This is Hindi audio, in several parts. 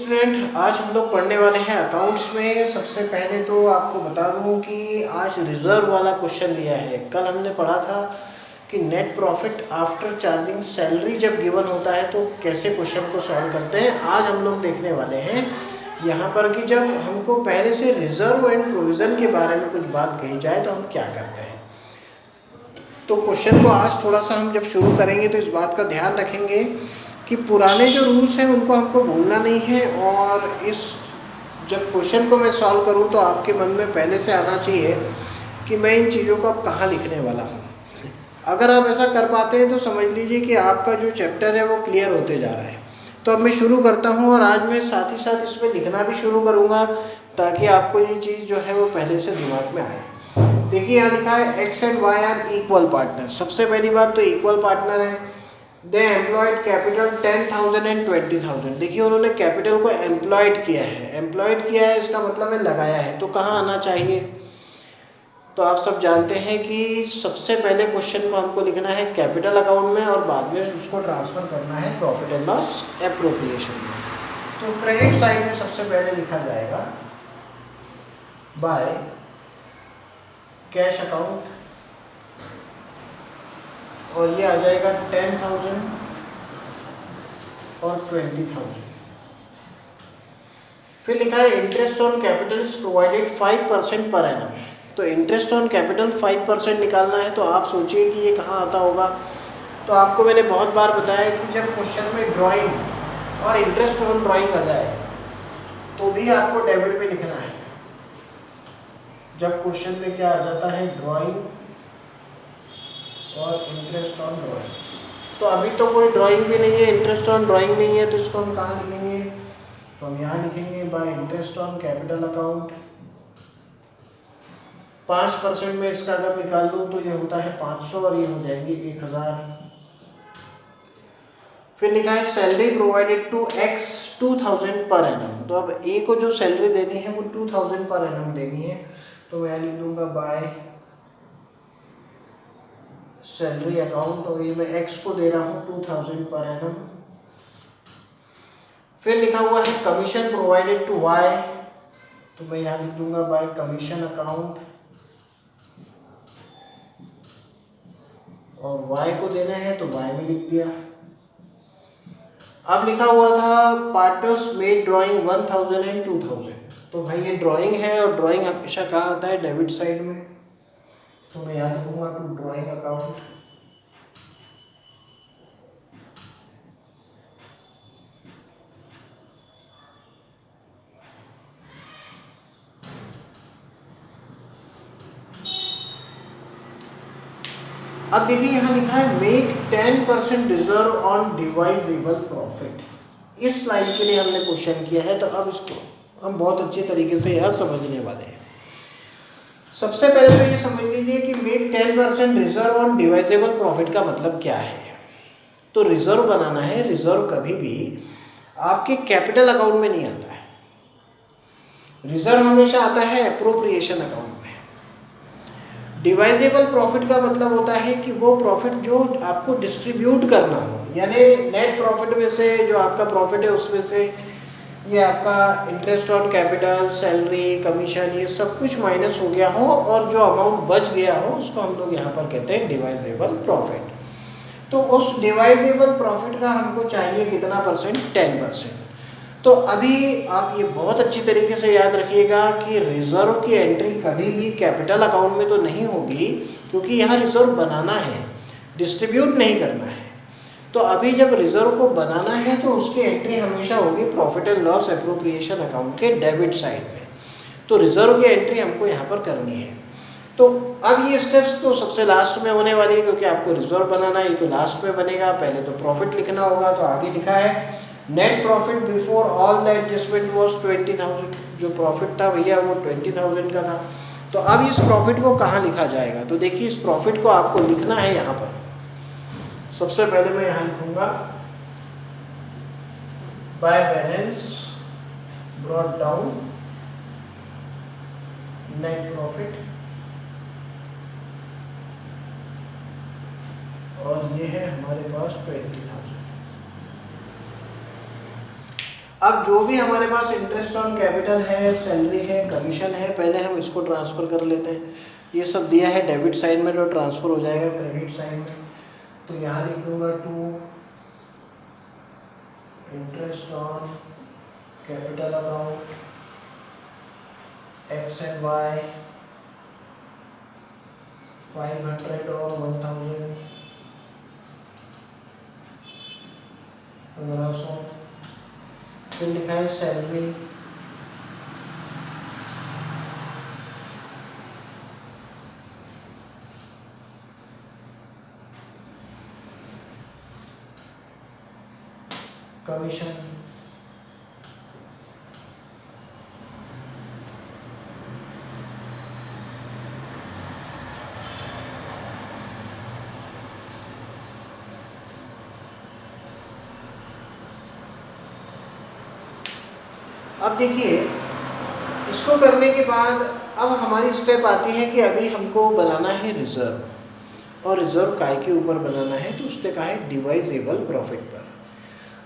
स्टूडेंट, आज हम लोग पढ़ने वाले हैं अकाउंट्स में। सबसे पहले तो आपको बता दूं कि आज रिजर्व वाला क्वेश्चन लिया है। कल हमने पढ़ा था कि net profit after charging salary जब गिवन होता है तो कैसे क्वेश्चन को सॉल्व करते हैं। आज हम लोग देखने वाले हैं यहाँ पर कि जब हमको पहले से रिजर्व एंड प्रोविज़न के बारे में कुछ बात कही जाए तो हम क्या करते हैं। तो क्वेश्चन को आज थोड़ा सा हम जब शुरू करेंगे तो इस बात का ध्यान रखेंगे कि पुराने जो रूल्स हैं उनको हमको भूलना नहीं है। और इस जब क्वेश्चन को मैं सॉल्व करूं तो आपके मन में पहले से आना चाहिए कि मैं इन चीज़ों को अब कहाँ लिखने वाला हूं। अगर आप ऐसा कर पाते हैं तो समझ लीजिए कि आपका जो चैप्टर है वो क्लियर होते जा रहा है। तो अब मैं शुरू करता हूं और आज मैं साथ ही साथ इसमें लिखना भी शुरू करूँगा ताकि आपको ये चीज़ जो है वो पहले से दिमाग में आए। देखिए यहाँ लिखा है x and y are equal partner. सबसे पहली बात तो इक्वल पार्टनर है। They employed capital 10,000 and 20,000। देखिए उन्होंने कैपिटल को एम्प्लॉयड किया है। एम्प्लॉयड किया है इसका मतलब है लगाया है। तो कहाँ आना चाहिए? तो आप सब जानते हैं कि सबसे पहले क्वेश्चन को हमको लिखना है कैपिटल अकाउंट में और बाद में उसको ट्रांसफ़र करना है प्रॉफिट एंड लॉस एप्रोप्रिएशन में। तो क्रेडिट साइड में सबसे पहले लिखा जाएगा बाय कैश अकाउंट और ये आ जाएगा 10,000 और 20,000। फिर लिखा है interest on capital is provided 5% per annum. तो इंटरेस्ट ऑन कैपिटल 5% निकालना है। तो आप सोचिए कि ये कहाँ आता होगा। तो आपको मैंने बहुत बार बताया कि जब क्वेश्चन में ड्राइंग और इंटरेस्ट ऑन ड्राइंग आ जाए तो भी आपको डेबिट पे लिखना है। जब क्वेश्चन में क्या आ जाता है ड्राइंग और इंटरेस्ट ऑन ड्राइंग, तो अभी तो कोई ड्राइंग भी नहीं है, इंटरेस्ट ऑन ड्राइंग नहीं है, तो इसको हम कहाँ लिखेंगे? तो हम यहाँ लिखेंगे bye interest on capital account. 5% में इसका अगर निकाल लूँ तो ये होता है 500 और ये हो जाएंगे 1000। फिर लिखा है salary provided to x 2000 per annum. तो अब ए को जो सैलरी देनी है वो 2000 पर एनम देनी है। तो मैं लिख दूंगा बाय सैलरी अकाउंट और ये मैं एक्स को दे रहा हूँ 2000 पर एनम। फिर लिखा हुआ है कमीशन प्रोवाइडेड टू वाई। तो मैं यहाँ लिख दूंगा बाय कमीशन अकाउंट और वाई को देना है तो वाई में लिख दिया। अब लिखा हुआ था पार्टनर्स मेड ड्राइंग 1000 एंड 2000। तो भाई ये ड्राइंग है और ड्राइंग हमेशा कहाँ आता है? डेबिट साइड में। तो मैं याद रखूंगा टू ड्राइंग अकाउंट। अब देखिए यहाँ लिखा है make 10% reserve on divisible profit. इस लाइन के लिए हमने क्वेश्चन किया है। तो अब इसको हम बहुत अच्छे तरीके से यहाँ समझने वाले हैं। सबसे पहले तो ये समझ लीजिए कि make 10% reserve on divisible profit का मतलब क्या है। तो रिजर्व बनाना है। रिजर्व कभी भी आपके कैपिटल अकाउंट में नहीं आता है। रिजर्व हमेशा आता है एप्रोप्रिएशन अकाउंट में। डिवाइजेबल प्रॉफिट का मतलब होता है कि वो प्रॉफिट जो आपको डिस्ट्रीब्यूट करना हो, यानी नेट प्रॉफिट में से जो आपका प्रॉफिट है उसमें से ये आपका interest on capital, salary, commission, ये सब कुछ माइनस हो गया हो और जो अमाउंट बच गया हो उसको हम लोग यहाँ पर कहते हैं डिवाइजेबल प्रॉफिट। तो उस डिवाइजेबल प्रॉफिट का हमको चाहिए कितना परसेंट? 10%। तो अभी आप ये बहुत अच्छी तरीके से याद रखिएगा कि रिजर्व की एंट्री कभी भी कैपिटल अकाउंट में तो नहीं होगी, क्योंकि यहाँ रिजर्व बनाना है, डिस्ट्रीब्यूट नहीं करना है। तो अभी जब रिजर्व को बनाना है तो उसकी एंट्री हमेशा होगी profit and loss appropriation account के डेबिट साइड में। तो रिजर्व की एंट्री हमको यहाँ पर करनी है। तो अब ये स्टेप्स तो सबसे लास्ट में होने वाली है, क्योंकि आपको रिजर्व बनाना है, ये तो लास्ट में बनेगा। पहले तो प्रॉफिट लिखना होगा। तो आगे लिखा है net profit before all the adjustment was 20,000। जो प्रॉफिट था भैया वो 20,000 का था। तो अब इस प्रॉफिट को कहाँ लिखा जाएगा? तो देखिए इस प्रॉफिट को आपको लिखना है यहाँ पर। सबसे पहले मैं यहाँ लिखूंगा by balance brought down net profit, और ये है हमारे पास 20,000। अब जो भी हमारे पास इंटरेस्ट ऑन कैपिटल है, सैलरी है, कमीशन है, पहले हम इसको ट्रांसफ़र कर लेते हैं। ये सब दिया है डेबिट साइड में, तो ट्रांसफ़र हो जाएगा क्रेडिट साइड में। तो यहाँ लिख दूँगा to interest on capital account x and y 500 और 1000 1500। फिर लिखा है सैलरी कमीशन अब देखिए इसको करने के बाद अब हमारी स्टेप आती है कि अभी हमको बनाना है रिजर्व। और रिजर्व काय के ऊपर बनाना है, तो उसने कहा है डिवाइजेबल प्रॉफिट पर।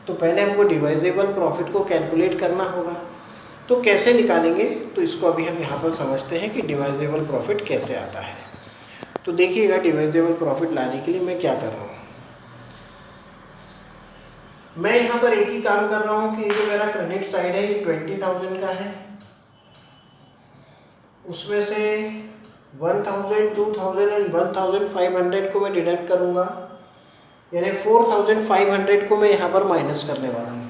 तो पहले हमको डिवाइजेबल प्रॉफिट को कैलकुलेट करना होगा। तो कैसे निकालेंगे, तो इसको अभी हम यहाँ पर समझते हैं कि डिवाइजेबल प्रॉफिट कैसे आता है। तो देखिएगा डिवाइजेबल प्रॉफिट लाने के लिए मैं क्या कर रहा हूँ। मैं यहाँ पर एक ही काम कर रहा हूँ कि जो मेरा क्रेडिट साइड है ये 20,000 का है, उसमें से 1000, 2000 एंड 1500 को मैं डिडक्ट करूँगा, यानी 4500 को मैं यहाँ पर माइनस करने वाला हूँ।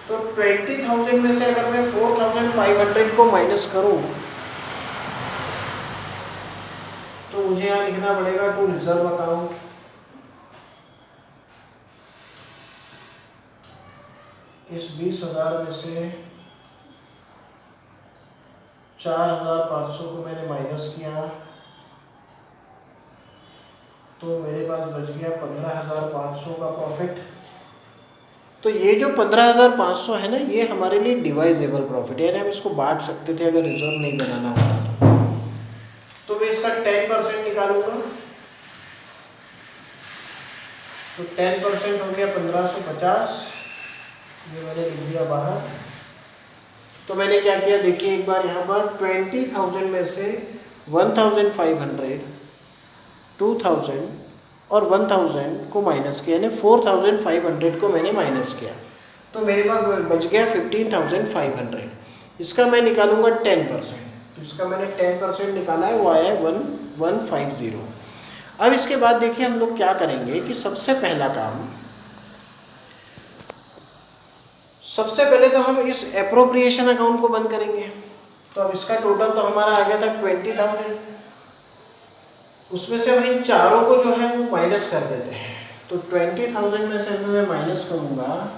तो 20,000 में से अगर मैं 4500 को माइनस करूँ तो मुझे यहाँ लिखना पड़ेगा टू रिजर्व अकाउंट। इस 20,000 में से 4,500 को मैंने माइनस किया, तो मेरे पास बच गया 15,500 का प्रॉफिट। तो ये जो 15,500 है ना, ये हमारे लिए डिवाइजेबल प्रॉफिट है, यानी हम इसको बांट सकते थे अगर रिजर्व नहीं बनाना होता तो मैं इसका 10% निकालूंगा। तो 10% हो गया 1550, ये मैंने लिख दिया बाहर। तो मैंने क्या किया देखिए एक बार, यहाँ पर 20,000 में से 1500, 2000 और 1000 को माइनस किया, यानी 4500 को मैंने माइनस किया, तो मेरे पास बच गया 15,500। इसका मैं निकालूंगा 10%। तो इसका मैंने 10% निकाला है, वो आया है 1150। अब इसके बाद देखिए हम लोग क्या करेंगे कि सबसे पहले तो हम इस एप्रोप्रिएशन अकाउंट को बंद करेंगे। तो अब इसका टोटल तो हमारा आ गया था 20,000, उसमें से हम इन चारों को जो है वो माइनस कर देते हैं। तो 20,000 में से मैं माइनस करूँगा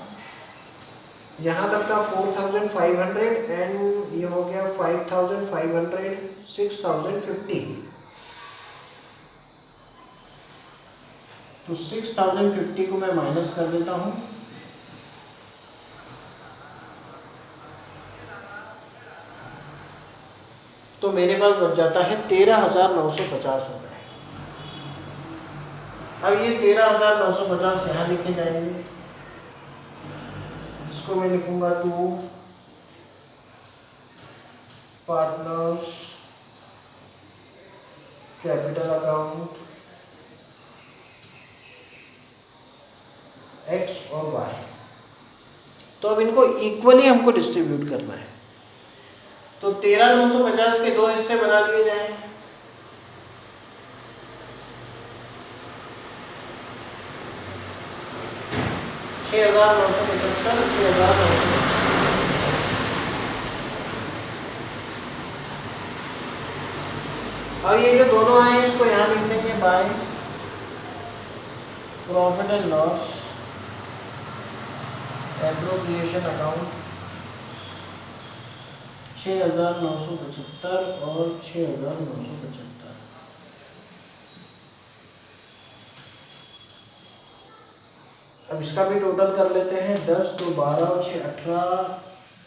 यहाँ तक का 4,500 एंड ये हो गया 5,500, 6,050। तो 6,050 को मैं माइनस कर देता हूँ। तो मेरे पास बच जाता है 13,950 रुपये। अब ये 13,950 यहाँ लिखे जाएंगे, इसको मैं लिखूंगा to partners capital account x और वाई। तो अब इनको इक्वली हमको डिस्ट्रीब्यूट करना है। तो 13,950 के दो हिस्से बना लिए जाएं। और ये जो दोनों आए हैं इसको यहाँ लिख देंगे by profit and loss appropriation account 6,975 और 6,975। अब इसका भी टोटल कर लेते हैं। 10 तो 12 और 6 18,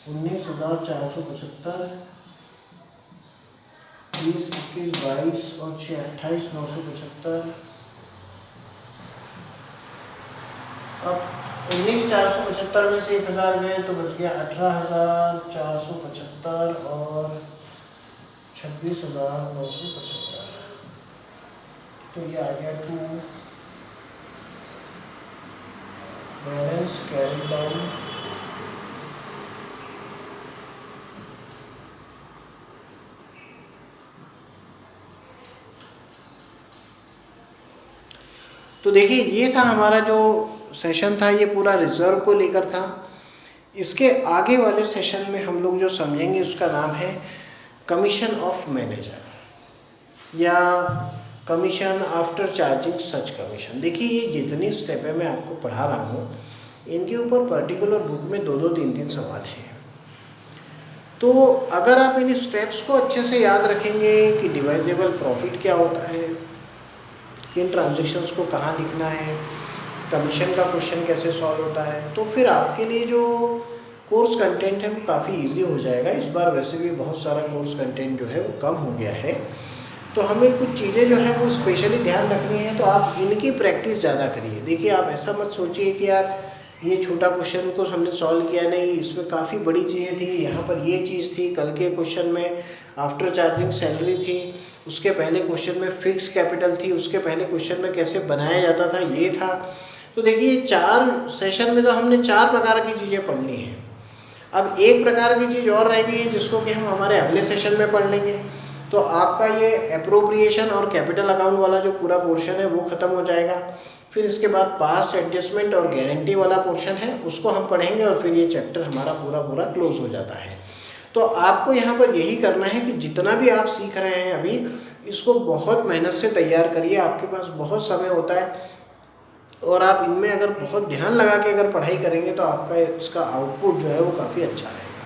19,475, 20 21 22 और 6 28, 975। अब 19,475 में से 1,000 गए तो बच गया 18,475 और 26,975। तो ये आ गया टू बैलेंस कैरी डाउन। तो देखिए ये था हमारा जो सेशन था, ये पूरा रिजर्व को लेकर था। इसके आगे वाले सेशन में हम लोग जो समझेंगे उसका नाम है कमीशन ऑफ मैनेजर या कमीशन आफ्टर चार्जिंग सच कमीशन। देखिए ये जितनी स्टेपें मैं आपको पढ़ा रहा हूँ इनके ऊपर पर्टिकुलर बुक में 2-2, 3-3 सवाल हैं। तो अगर आप इन स्टेप्स को अच्छे से याद रखेंगे कि डिवाइजेबल प्रॉफिट क्या होता है, किन ट्रांजेक्शन्स को कहाँ लिखना है, कमीशन का क्वेश्चन कैसे सॉल्व होता है, तो फिर आपके लिए जो कोर्स कंटेंट है वो काफ़ी इजी हो जाएगा। इस बार वैसे भी बहुत सारा कोर्स कंटेंट जो है वो कम हो गया है, तो हमें कुछ चीज़ें जो है वो स्पेशली ध्यान रखनी है। तो आप इनकी प्रैक्टिस ज़्यादा करिए। देखिए आप ऐसा मत सोचिए कि यार ये छोटा क्वेश्चन को हमने सॉल्व किया, नहीं, इसमें काफ़ी बड़ी चीज़ें थी, यहाँ पर ये चीज़ थी, कल के क्वेश्चन में आफ्टर चार्जिंग सैलरी थी, उसके पहले क्वेश्चन में फिक्स कैपिटल थी, उसके पहले क्वेश्चन में कैसे बनाया जाता था ये था। तो देखिए 4 सेशन में तो हमने 4 प्रकार की चीज़ें पढ़ ली हैं। अब एक प्रकार की चीज़ और रह गई है जिसको कि हम हमारे अगले सेशन में पढ़ लेंगे। तो आपका ये एप्रोप्रिएशन और कैपिटल अकाउंट वाला जो पूरा पोर्शन है वो ख़त्म हो जाएगा। फिर इसके बाद पास्ट एडजस्टमेंट और गारंटी वाला पोर्शन है उसको हम पढ़ेंगे और फिर ये चैप्टर हमारा पूरा क्लोज हो जाता है। तो आपको यहाँ पर यही करना है कि जितना भी आप सीख रहे हैं अभी, इसको बहुत मेहनत से तैयार करिए। आपके पास बहुत समय होता है और आप इनमें अगर बहुत ध्यान लगा के अगर पढ़ाई करेंगे तो आपका इसका आउटपुट जो है वो काफ़ी अच्छा आएगा।